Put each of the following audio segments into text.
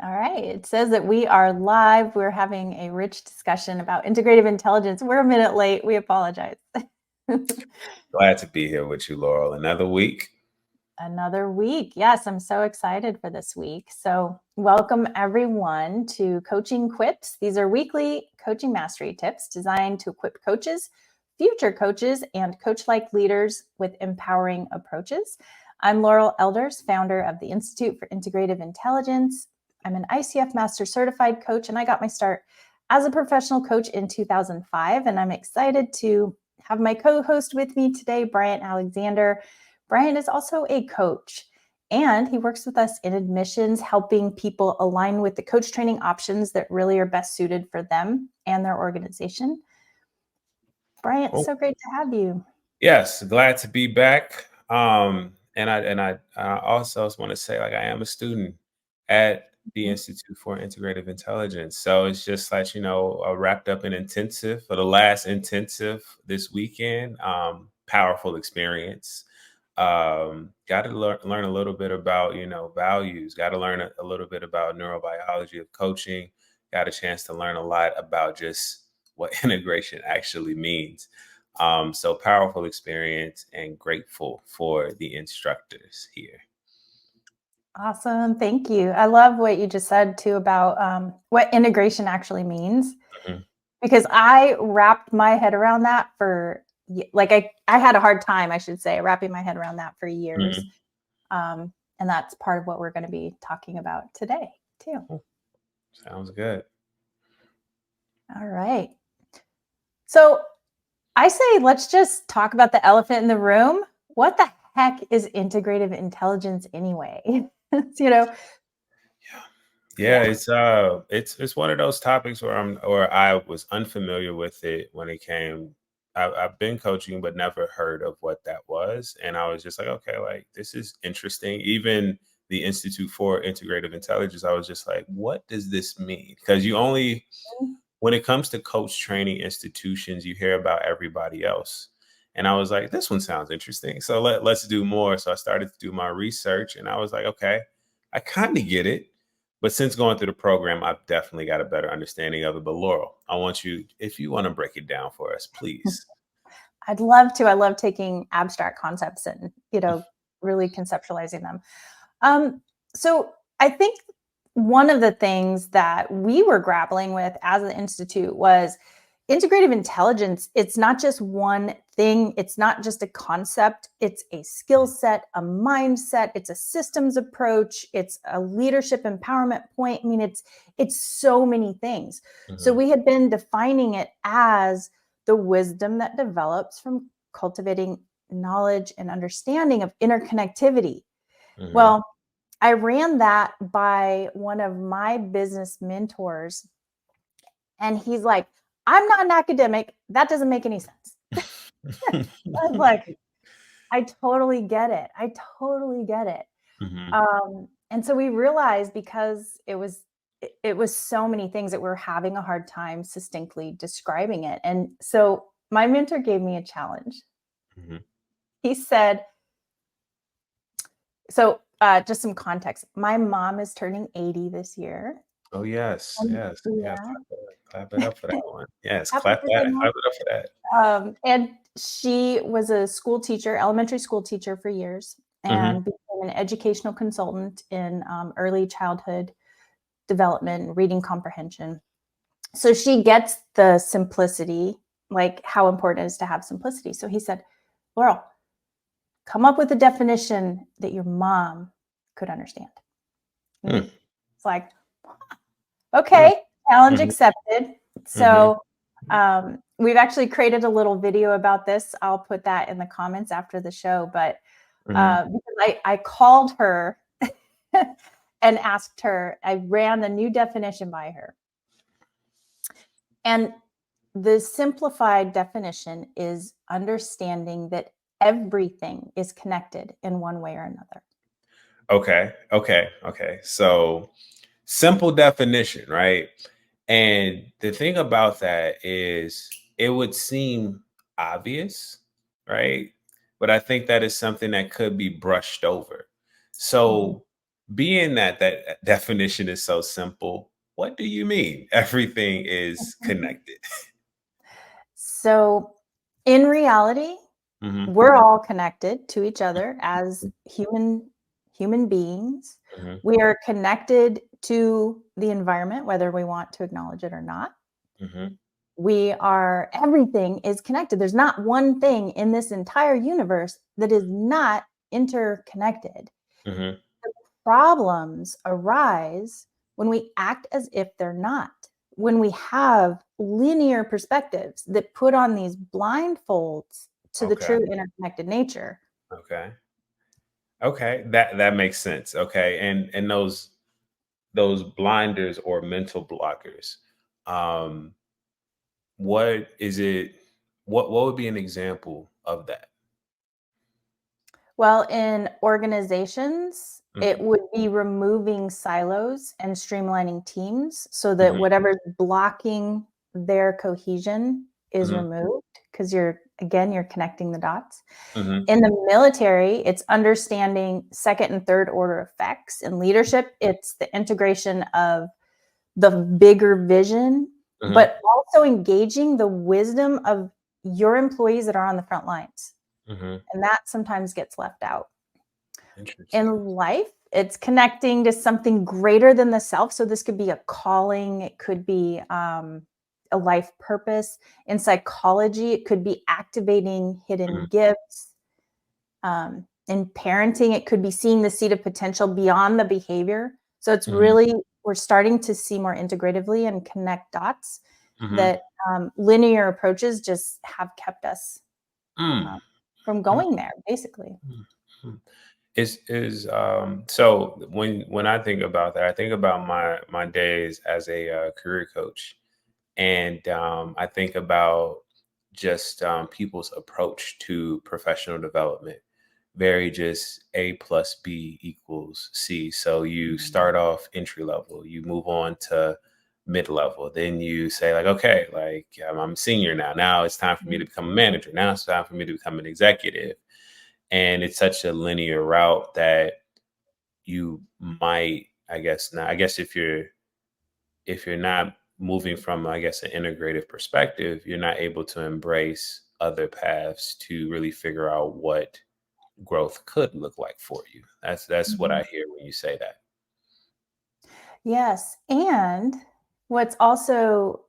All right. It says that we are live. We're having a rich discussion about integrative intelligence. We're a minute late. We apologize. Glad to be here with you, Laurel. Another week. Another week. Yes, I'm so excited for this week. So, welcome everyone to Coaching Quips. These are weekly coaching mastery tips designed to equip coaches, future coaches, and coach like leaders with empowering approaches. I'm Laurel Elders, founder of the Institute for Integrative Intelligence. I'm an ICF Master Certified Coach, and I got my start as a professional coach in 2005. And I'm excited to have my co host with me today, Bryant Alexander. Bryant is also a coach, and he works with us in admissions, helping people align with the coach training options that really are best suited for them and their organization. Bryant, so great to have you. Yes, glad to be back. And I also want to say, like, I am a student at the Institute for Integrative Intelligence. So it's just like, I wrapped up an intensive for the last intensive this weekend. Powerful experience. Got to learn a little bit about, values, got to learn a little bit about neurobiology of coaching, got a chance to learn a lot about just what integration actually means. So powerful experience and grateful for the instructors here. Awesome. Thank you. I love what you just said too about what integration actually means, Mhm. because I wrapped my head around that for like I had a hard time, I should say, wrapping my head around that for years. Mhm. And that's part of what we're going to be talking about today too. Oh, sounds good. All right. So I say let's just talk about the elephant in the room. What the heck is integrative intelligence anyway? you know, Yeah, it's one of those topics where I was unfamiliar with it when it came. I've been coaching, but never heard of what that was, and I was just like, okay, like this is interesting. Even the Institute for Integrative Intelligence, I was just like, what does this mean? Because when it comes to coach training institutions, you hear about everybody else. And I was like, this one sounds interesting. So let's do more. So I started to do my research and I was like, okay, I kind of get it. But since going through the program, I've definitely got a better understanding of it. But Laurel, I want you, if you want to break it down for us, please. I'd love to. I love taking abstract concepts and, really conceptualizing them. So I think one of the things that we were grappling with as an institute was integrative intelligence. It's not just one thing. It's not just a concept. It's a skill set, a mindset. It's a systems approach. It's a leadership empowerment point. I mean, it's so many things. So Mhm. we had been defining it as the wisdom that develops from cultivating knowledge and understanding of interconnectivity. Mhm. Well, I ran that by one of my business mentors, and he's like, I'm not an academic. That doesn't make any sense. I was like, I totally get it. I totally get it. Mhm. And so we realized because it was so many things that we're having a hard time succinctly describing it. And so my mentor gave me a challenge. Mhm. He said, so just some context. My mom is turning 80 this year. Oh yes, yes, yes. Yeah. Clap it up for that one. Yes, Happy clap birthday, that. Mom. Clap it up for that. And she was a school teacher, elementary school teacher for years, Mhm. and became an educational consultant in early childhood development and reading comprehension. So she gets the simplicity, like how important it is to have simplicity. So he said, Laurel, come up with a definition that your mom could understand. Mm. It's like, Mm. okay, challenge Mhm. accepted. Mhm. So we've actually created a little video about this. I'll put that in the comments after the show. But Mhm. because I called her and asked her, I ran the new definition by her. And the simplified definition is understanding that everything is connected in one way or another. Okay. So simple definition, right? And the thing about that is it would seem obvious, right? But I think that is something that could be brushed over. Mhm. So being that that definition is so simple, what do you mean everything is connected? So, in reality, Mhm, we're all connected to each other as human beings. mhm, We are connected to the environment, whether we want to acknowledge it or not. mhm, Everything is connected. There's not one thing in this entire universe that is not interconnected. mhm. Problems arise when we act as if they're not, when we have linear perspectives that put on these blindfolds to the Okay, true interconnected nature. okay, okay. That makes sense. Okay, and those blinders or mental blockers. Um, what is it? What would be an example of that? Well, in organizations, it Mhm, would be removing silos and streamlining teams so that mhm, whatever's blocking their cohesion is mhm, removed because you're connecting the dots. mhm, In the military, it's understanding second and third order effects. In leadership, it's the integration of the bigger vision, mhm, but also engaging the wisdom of your employees that are on the front lines. mhm. And that sometimes gets left out. Interesting. In life, it's connecting to something greater than the self. So this could be a calling, it could be a life purpose. In psychology, it could be activating hidden Mhm, gifts. In parenting, it could be seeing the seed of potential beyond the behavior. So it's mhm, really, we're starting to see more integratively and connect dots mhm, that linear approaches just have kept us uh, mm, from mm, going there, basically. mm, mm. Is so when I think about that, I think about my days as a career coach, and I think about just people's approach to professional development. Very just A plus B equals C. So you start off entry level, you move on to mid level, then you say like, okay, like I'm a senior now. Now it's time for me to become a manager. Now it's time for me to become an executive, and it's such a linear route that you might, I guess not, I guess if you're not moving from, I guess, an integrative perspective, you're not able to embrace other paths to really figure out what growth could look like for you. That's what Mhm. I hear when you say that. Yes. And what's also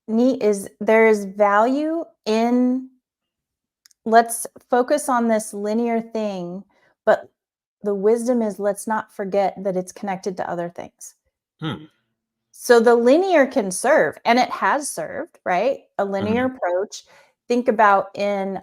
neat is there is value in, let's focus on this linear thing, but the wisdom is let's not forget that it's connected to other things. Hmm. So the linear can serve, and it has served, right? A linear Mhm, approach. Think about in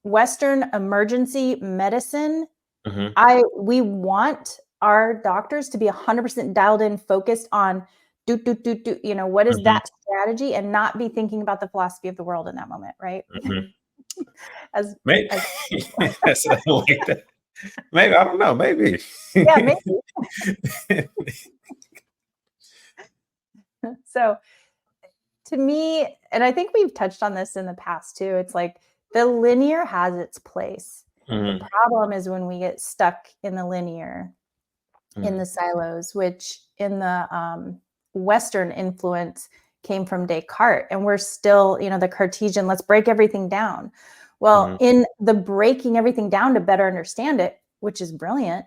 Western emergency medicine. mhm, We want our doctors to be 100% dialed in, focused on do, what is mhm, that strategy, and not be thinking about the philosophy of the world in that moment, right? mhm. As Maybe as that's like that. Maybe I don't know. Maybe. yeah, maybe. So to me, and I think we've touched on this in the past too, it's like the linear has its place. The Mhm, problem is when we get stuck in the linear, in mhm, the silos, which in the Western influence came from Descartes. And we're still, the Cartesian, let's break everything down. Well, mhm, in the breaking everything down to better understand it, which is brilliant,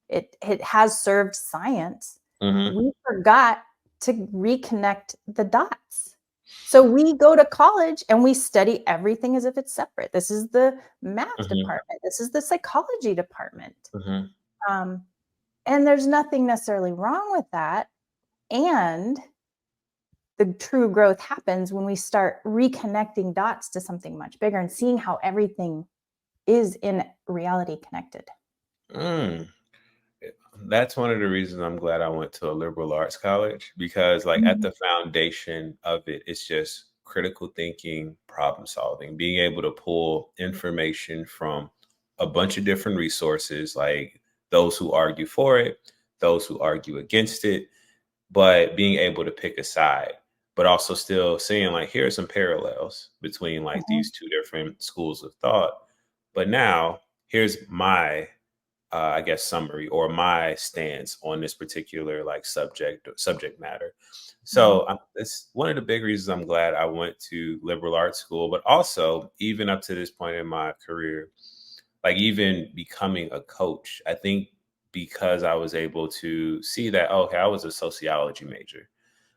it has served science. mhm, We forgot to reconnect the dots. So we go to college and we study everything as if it's separate. This is the math mhm, department. This is the psychology department. mhm. Um, and there's nothing necessarily wrong with that. And the true growth happens when we start reconnecting dots to something much bigger and seeing how everything is in reality connected. Mm. That's one of the reasons I'm glad I went to a liberal arts college, because like at Mhm. the foundation of it, it's just critical thinking, problem solving, being able to pull information from a bunch of different resources, like those who argue for it, those who argue against it, but being able to pick a side, but also still seeing like here are some parallels between like Mhm. these two different schools of thought. But now here's my I guess, summary or my stance on this particular like subject matter. Mhm. So it's one of the big reasons I'm glad I went to liberal arts school, but also even up to this point in my career, like even becoming a coach, I think because I was able to see that, okay, I was a sociology major.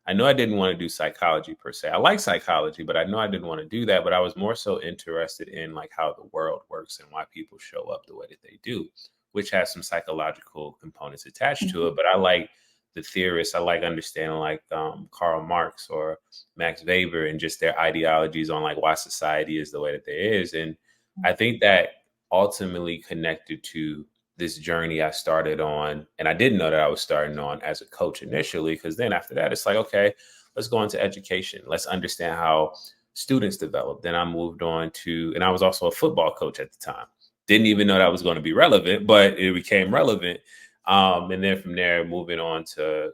I know I didn't want to do psychology per se. I like psychology, but I know I didn't want to do that. But I was more so interested in like how the world works and why people show up the way that they do, which has some psychological components attached to Mhm. it. But I like the theorists. I like understanding like Karl Marx or Max Weber and just their ideologies on like why society is the way that it is. And I think that ultimately connected to this journey I started on. And I didn't know that I was starting on as a coach initially, because then after that, it's like, okay, let's go into education. Let's understand how students develop. Then I moved on to, and I was also a football coach at the time. Didn't even know that was going to be relevant, but it became relevant. And then from there, moving on to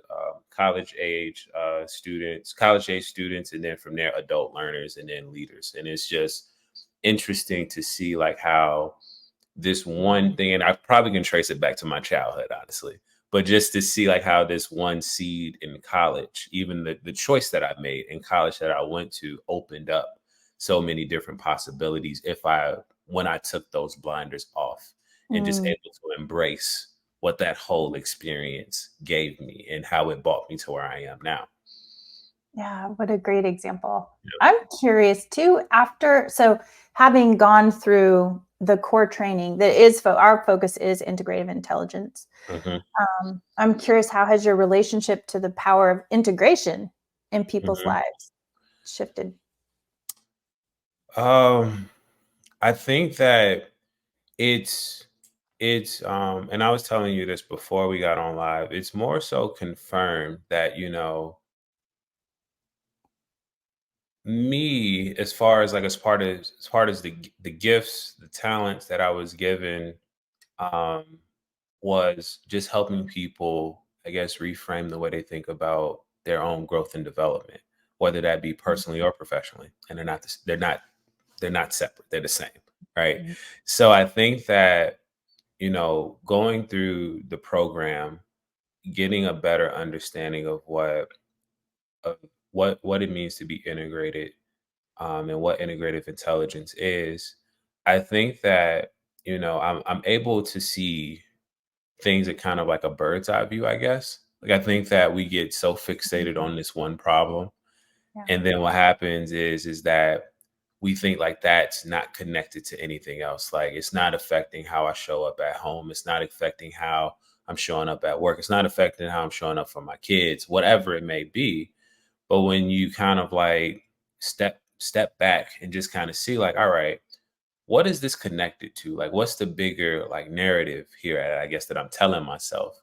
college age students, and then from there, adult learners, and then leaders. And it's just interesting to see like how this one thing, and I probably can trace it back to my childhood, honestly. But just to see like how this one seed in college, even the choice that I made in college that I went to opened up so many different possibilities when I took those blinders off and just Mm. able to embrace what that whole experience gave me and how it brought me to where I am now. Yeah, what a great example. I'm curious too, so having gone through the core training that is, our focus is integrative intelligence. Mhm, I'm curious, how has your relationship to the power of integration in people's mhm. lives shifted? Um, I think that It's and I was telling you this before we got on live. It's more so confirmed that, me as far as like as part as the gifts, the talents that I was given, um, was just helping people, I guess, reframe the way they think about their own growth and development, whether that be personally or professionally. And they're not separate. They're the same, right? Mhm. So I think that going through the program, getting a better understanding of what it means to be integrated, and what integrative intelligence is, I think that I'm able to see things at kind of like a bird's eye view, I guess. Like I think that we get so fixated on this one problem, Yeah. and then what happens is that we think like that's not connected to anything else. Like it's not affecting how I show up at home. It's not affecting how I'm showing up at work. It's not affecting how I'm showing up for my kids, whatever it may be. But when you kind of like step back and just kind of see like, all right, what is this connected to? Like what's the bigger like narrative here, I guess, that I'm telling myself?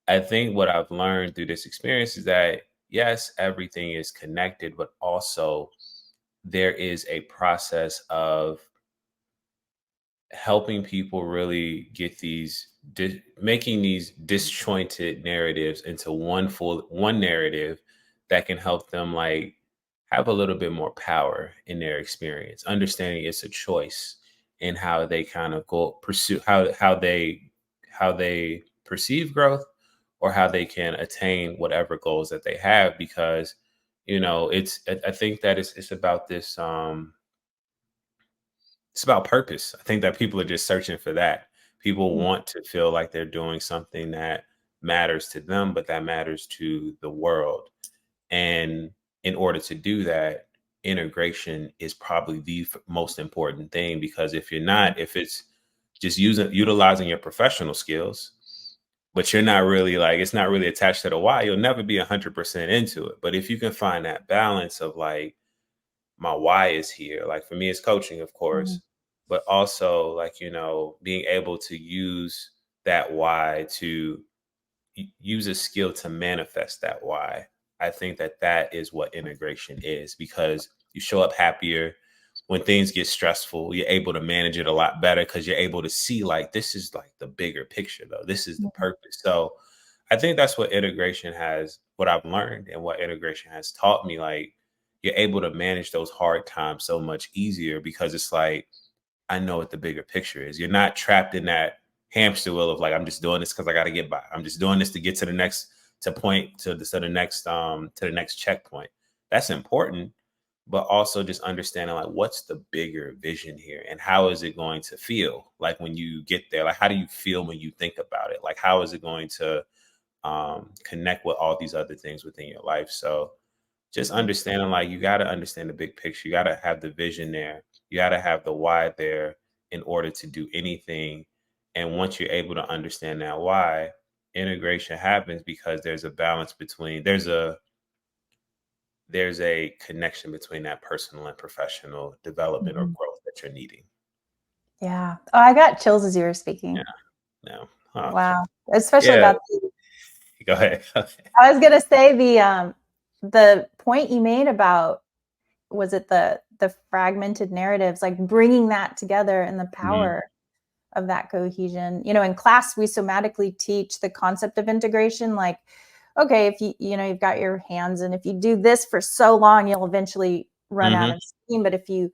I think what I've learned through this experience is that yes, everything is connected, but also there is a process of helping people really get making these disjointed narratives into one narrative that can help them like have a little bit more power in their experience, understanding it's a choice in how they kind of go pursue how they perceive growth, or how they can attain whatever goals that they have. Because I think that it's about this it's about purpose. I think that people are just searching for that. People Mm. want to feel like they're doing something that matters to them, but that matters to the world. And in order to do that, integration is probably the most important thing, because if it's just utilizing your professional skills, but you're not really like, it's not really attached to the why, you'll never be 100% into it. But if you can find that balance of like, my why is here. Like for me, it's coaching, of Mhm. course, but also like, being able to use that why to use a skill to manifest that why. I think that that is what integration is, because you show up happier when things get stressful. You're able to manage it a lot better because you're able to see like this is like the bigger picture, though. This is the Mhm. purpose. So I think that's what I've learned and what integration has taught me. Like you're able to manage those hard times so much easier because it's like, I know what the bigger picture is. You're not trapped in that hamster wheel of like, I'm just doing this because I got to get by. I'm just doing this to get to the next to the next checkpoint. That's important, but also just understanding like what's the bigger vision here and how is it going to feel like when you get there? Like how do you feel when you think about it? Like how is it going to connect with all these other things within your life? So just understanding like you got to understand the big picture. You got to have the vision there. You got to have the why there in order to do anything. And once you're able to understand that why, integration happens because there's a balance between there's a connection between that personal and professional development or Mhm. growth that you're needing. Yeah. Oh, I got chills as you were Yeah. speaking. No. Huh. Wow. Especially Yeah. about Go ahead. I was gonna say the point you made about was it the fragmented narratives, like bringing that together and the Mhm. power of that cohesion. In class we somatically teach the concept of integration, like, okay, if you've got your hands and if you do this for so long, you'll eventually run out Mhm. of steam. But if you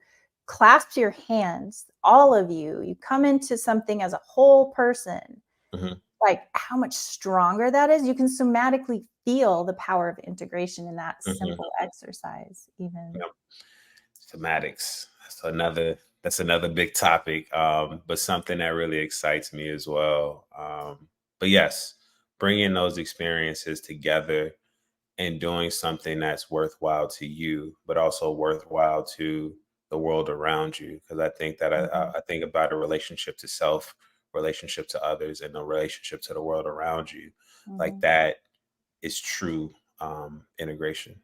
clasp your hands, all of you come into something as a whole person, Mhm. like how much stronger that is. You can somatically feel the power of integration in that Mhm. simple exercise even. Yep. Thematics. That's another big topic, but something that really excites me as well. But yes, bringing those experiences together and doing something that's worthwhile to you, but also worthwhile to the world around you. Because I think that Mhm. I think about a relationship to self, relationship to others, and a relationship to the world around you. Like Mhm. that is true integration.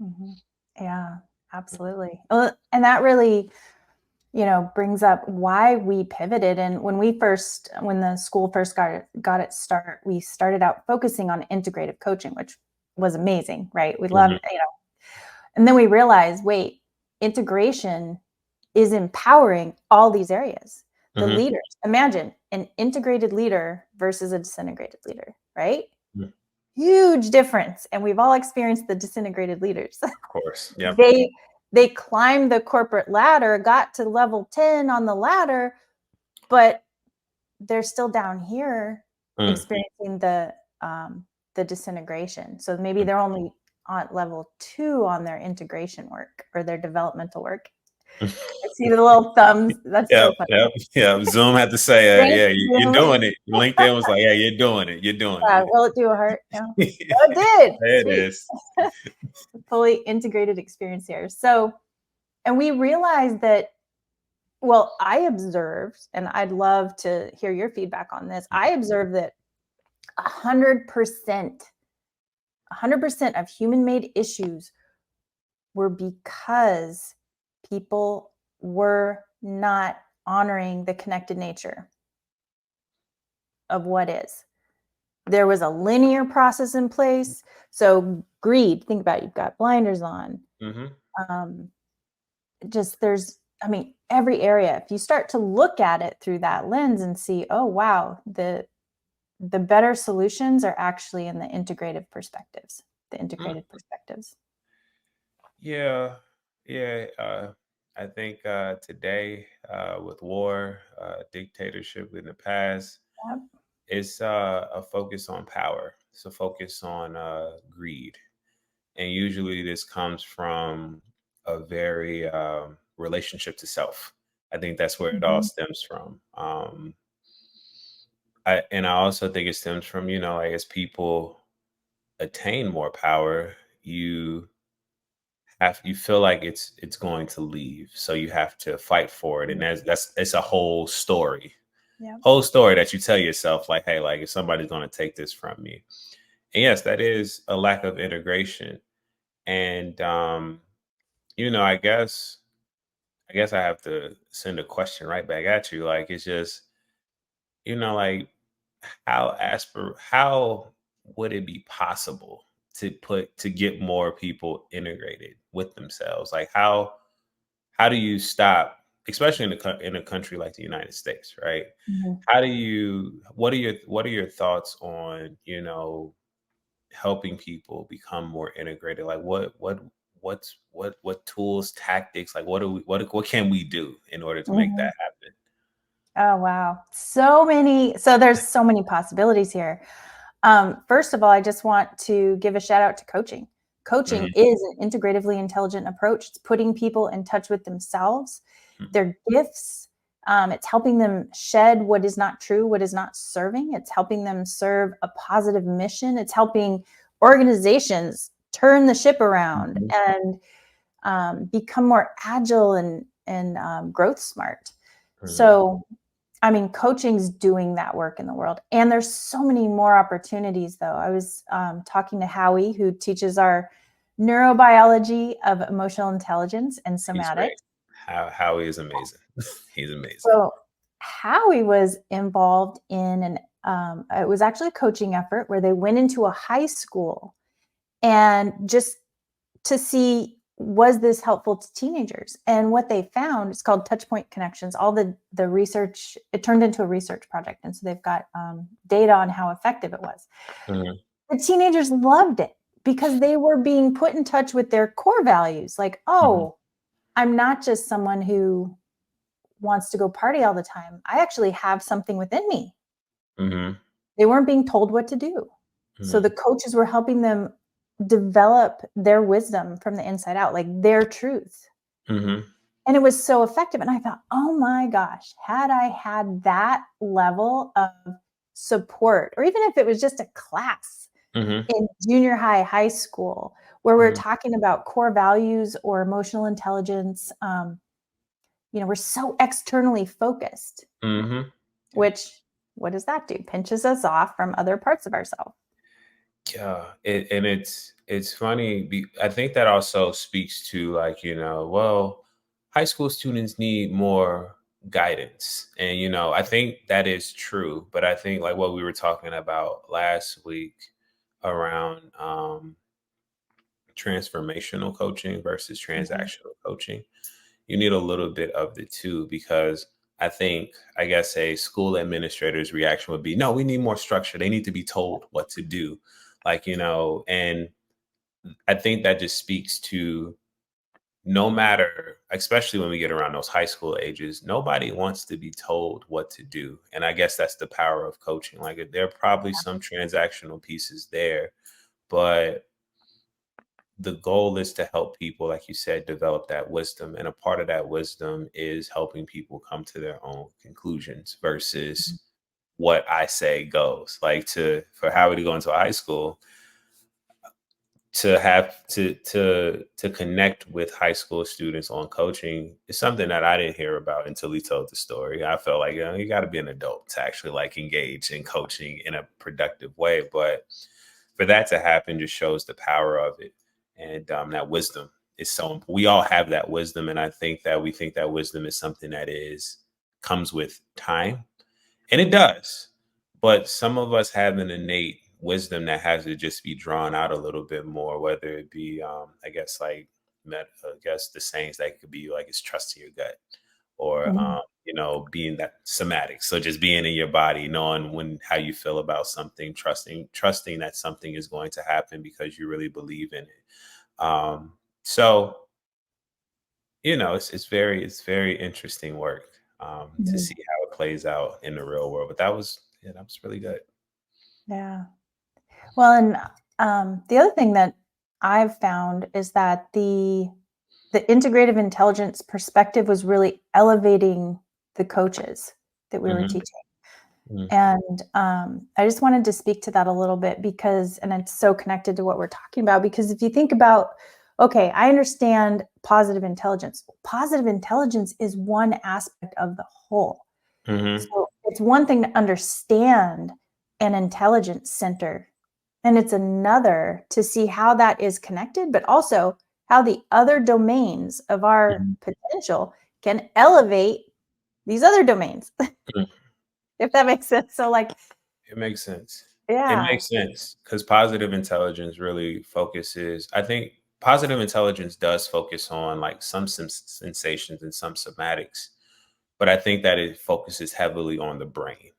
Mhm. Yeah, absolutely. And that really, brings up why we pivoted. And when the school first got its start, we started out focusing on integrative coaching, which was amazing, right? We Mhm. loved, and then we realized, wait, integration is empowering all these areas. The Mhm. leaders, imagine an integrated leader versus a disintegrated leader, right? Mhm. Huge difference. And we've all experienced the disintegrated leaders. Of course. Yep. They climbed the corporate ladder, got to level 10 on the ladder, but they're still down here Mm. experiencing the disintegration. So maybe they're only on level 2 on their integration work or their developmental work. I see the little thumbs. That's Yep, so funny. yep, yeah. Zoom had to say, Thanks, "Yeah, you're Zoom. doing it." LinkedIn was like, "Yeah, you're doing it. You're doing it." Will it do a heart? No. Oh, it did. There it Sweet. is. Fully integrated experience here. So, and we realized that, well, I observed, and I'd love to hear your feedback on this. I observed that 100%, 100% of human-made issues were because people were not honoring the connected nature of what is. There was a linear process in place. So greed, think about it, you've got blinders on. Mhm. Um, just there's, I mean, every area. If you start to look at it through that lens and see, oh wow, the better solutions are actually in the integrative perspectives, the Mm. integrated perspectives. Yeah, yeah. I think today, with war, dictatorship in the past, Yep. it's a focus on power. It's a focus on greed, and usually this comes from a very relationship to self. I think that's where it all Mhm. stems from. And I also think it stems from, like as people attain more power, you feel like it's going to leave. So you have to fight for it. And that's it's a whole story. Yep. Whole story that you tell yourself, like, hey, like if somebody's gonna take this from me. And yes, that is a lack of integration. And I guess I have to send a question right back at you. Like it's just, like how would it be possible to get more people integrated with themselves? Like how do you stop, especially in a country like the United States, right? Mhm. How do you what are your thoughts on, helping people become more integrated? Like what tools, tactics, like what can we do in order to make Mhm. that happen? Oh, wow. So there's so many possibilities here. First of all, I just want to give a shout out to coaching. Coaching Mhm, is an integratively intelligent approach. It's putting people in touch with themselves, mhm, their gifts. It's helping them shed what is not true, what is not serving. It's helping them serve a positive mission. It's helping organizations turn the ship around mhm, and become more agile and growth smart. mhm. So I mean, coaching's doing that work in the world. And there's so many more opportunities, though. I was talking to Howie, who teaches our neurobiology of emotional intelligence and He's great. somatics. Howie is amazing. He's amazing. So Howie was involved in it was actually a coaching effort where they went into a high school and just to see was this helpful to teenagers, and what they found is called touch point connections. All the research, it turned into a research project, and so they've got data on how effective it was. Mhm, The teenagers loved it because they were being put in touch with their core values, like, mhm, oh, I'm not just someone who wants to go party all the time. I actually have something within me. mhm, They weren't being told what to do. So mhm, the coaches were helping them develop their wisdom from the inside out, like their truth. mhm, And it was so effective. And I thought, oh my gosh, had I had that level of support, or even if it was just a class mhm, in junior high, high school, where we're mhm, talking about core values or emotional intelligence, we're so externally focused, mhm. Yeah. which what does that do? Pinches us off from other parts of ourselves. Yeah, and it's funny. I think that also speaks to like well, high school students need more guidance, and I think that is true. But I think like what we were talking about last week around transformational coaching versus Mhm. transactional coaching, you need a little bit of the two because I guess a school administrator's reaction would be, no, we need more structure. They need to be told what to do. Like, and I think that just speaks to no matter, especially when we get around those high school ages, nobody wants to be told what to do. And I guess that's the power of coaching. Like there are probably some transactional pieces there, but the goal is to help people, like you said, develop that wisdom. And a part of that wisdom is helping people come to their own conclusions versus what I say goes. Like for Howard to go into a high school, to have to connect with high school students on coaching is something that I didn't hear about until he told the story. I felt like you got to be an adult to actually like engage in coaching in a productive way. But for that to happen just shows the power of it, and that wisdom is so important. We all have that wisdom, and I think that we think that wisdom is something that is comes with time, and it does. But some of us have an innate wisdom that has to just be drawn out a little bit more, whether it be, I guess, like, I guess the sayings that could be like, it's trusting your gut or, Mhm. being that somatic. So just being in your body, knowing how you feel about something, trusting that something is going to happen because you really believe in it. So it's very interesting work to Mhm. see how it plays out in the real world. But that was really good. Yeah. Well, and the other thing that I've found is that the integrative intelligence perspective was really elevating the coaches that we were Hmm. teaching. Hmm. And I just wanted to speak to that a little bit because, and it's so connected to what we're talking about, because if you think about, okay, I understand positive intelligence. Positive intelligence is one aspect of the whole. Hmm. So it's one thing to understand an intelligence center, and it's another to see how that is connected, but also how the other domains of our Hmm. potential can elevate these other domains, if that makes sense. So, like, It makes sense. It yeah. makes sense because positive intelligence really focuses. I think positive intelligence does focus on like some sensations and some somatics, but I think that it focuses heavily on the brain.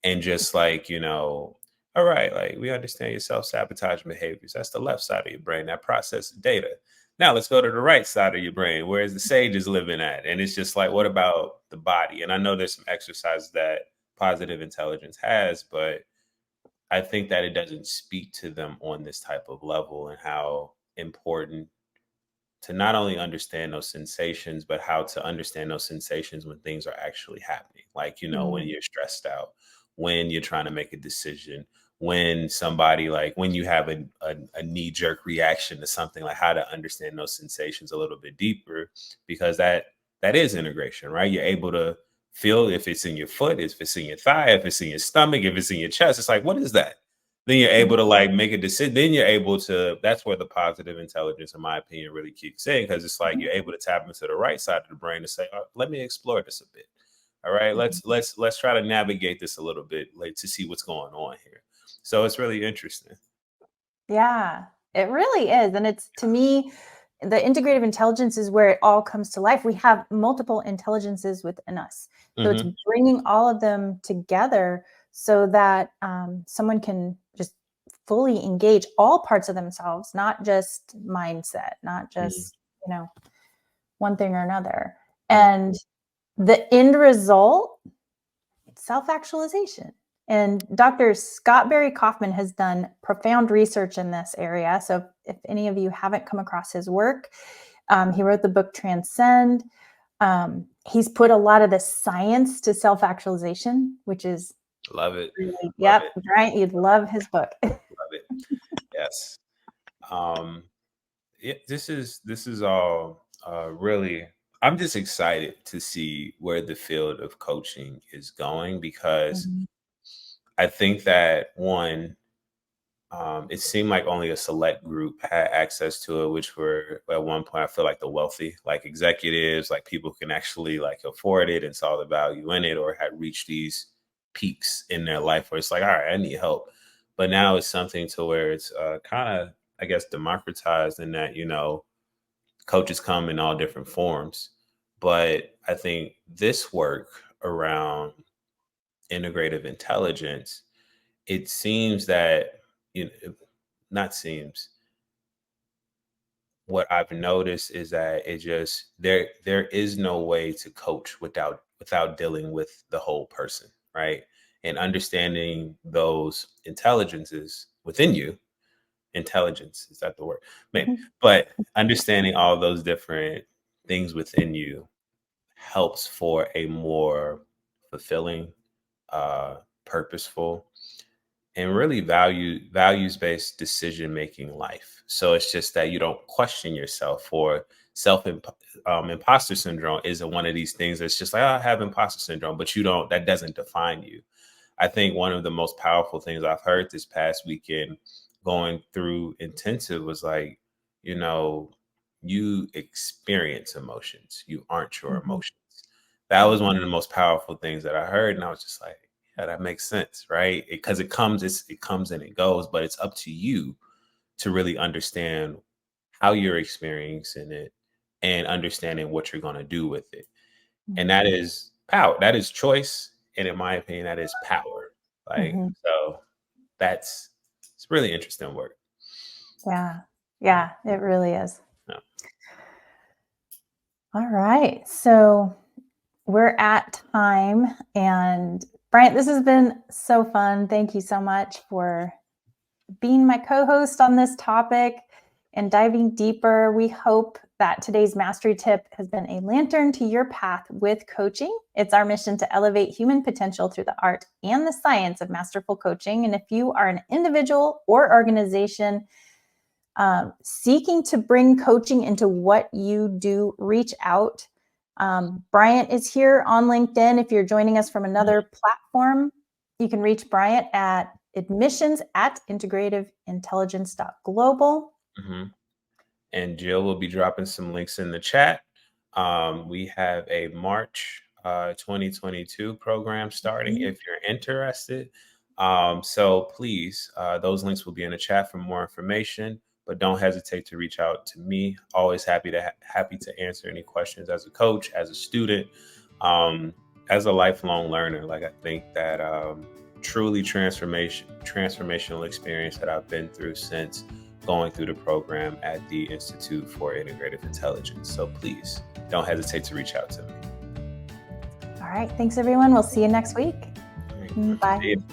And just like, all right, like we understand your self sabotaging behaviors. That's the left side of your brain that processes data. Now let's go to the right side of your brain. Where's the sage is living at? And it's just like, what about the body? And I know there's some exercises that positive intelligence has, but I think that it doesn't speak to them on this type of level, and how important to not only understand those sensations, but how to understand those sensations when things are actually happening. Like, when Mm, you're stressed out, when you're trying to make a decision, when somebody, like when you have a knee jerk reaction to something, like how to understand those sensations a little bit deeper, because that is integration, right? You're able to feel if it's in your foot, if it's in your thigh, if it's in your stomach, if it's in your chest. It's like, what is that? Then you're able to like make a decision. Then you're able to, that's where the positive intelligence, in my opinion, really kicks in, because it's like mhm, you're able to tap into the right side of the brain to say, let me explore this a bit. All right, mhm. let's try to navigate this a little bit, like, to see what's going on here. So it's really interesting. Yeah, it really is. And it's, to me, the integrative intelligence is where it all comes to life. We have multiple intelligences within us. So it's Hmm. bringing all of them together so that someone can just fully engage all parts of themselves, not just mindset, not Hmm. just, one thing or another. Right. And the end result, self actualization. And Dr. Scott Barry Kaufman has done profound research in this area. So, if any of you haven't come across his work, he wrote the book Transcend. He's put a lot of the science to self actualization, which is Love it. really, Love yep, it. right. You'd love his book. Love it. Yes. Um, this is all really. I'm just excited to see where the field of coaching is going, because Mhm, I think that one, it seemed like only a select group had access to it, which were at one point, I feel like, the wealthy, like executives, like people who can actually like afford it and saw the value in it, or had reached these peaks in their life where it's like, all right, I need help. But now it's something to where it's kind of, I guess, democratized, in that, coaches come in all different forms. But I think this work around integrative intelligence, it seems that, not seems, what I've noticed is that it just, there is no way to coach without dealing with the whole person, right? And understanding those intelligences within you. Intelligence, is that the word? Maybe. mhm, But understanding all those different things within you helps for a more fulfilling, purposeful, and really values-based decision making life. So it's just that you don't question yourself, or imposter syndrome isn't one of these things that's just like, "Oh, I have imposter syndrome," but you don't, that doesn't define you. I think one of the most powerful things I've heard this past weekend going through intensive was like, you know, you experience emotions, you aren't your mhm, emotions. That was mhm, one of the most powerful things that I heard. And I was just like, yeah, that makes sense, right? Because it comes and it goes, but it's up to you to really understand how you're experiencing it, and understanding what you're going to do with it. And that mhm, is power. That is choice. And in my opinion, that is power. Like, mhm. so it's really interesting work. Yeah. Yeah. Yeah, it really is. Yeah. All right. So, we're at time. And Bryant, this has been so fun. Thank you so much for being my co host on this topic and diving deeper. We hope that today's mastery tip has been a lantern to your path with coaching. It's our mission to elevate human potential through the art and the science of masterful coaching. And if you are an individual or organization seeking to bring coaching into what you do, reach out. Bryant is here on LinkedIn. If you're joining us from another platform, you can reach Bryant at admissions@integrativeintelligence.global. Hmm. And Jill will be dropping some links in the chat. We have a March 2022 program starting Mhm. if you're interested. So please, those links will be in the chat for more information. But don't hesitate to reach out to me. Always happy to answer any questions as a coach, as a student, um, as a lifelong learner. Like, I think that truly transformational experience that I've been through since going through the program at the Institute for Integrative Intelligence. So please don't hesitate to reach out to me. All right. Thanks, everyone. We'll see you next week. All right. Bye. See you.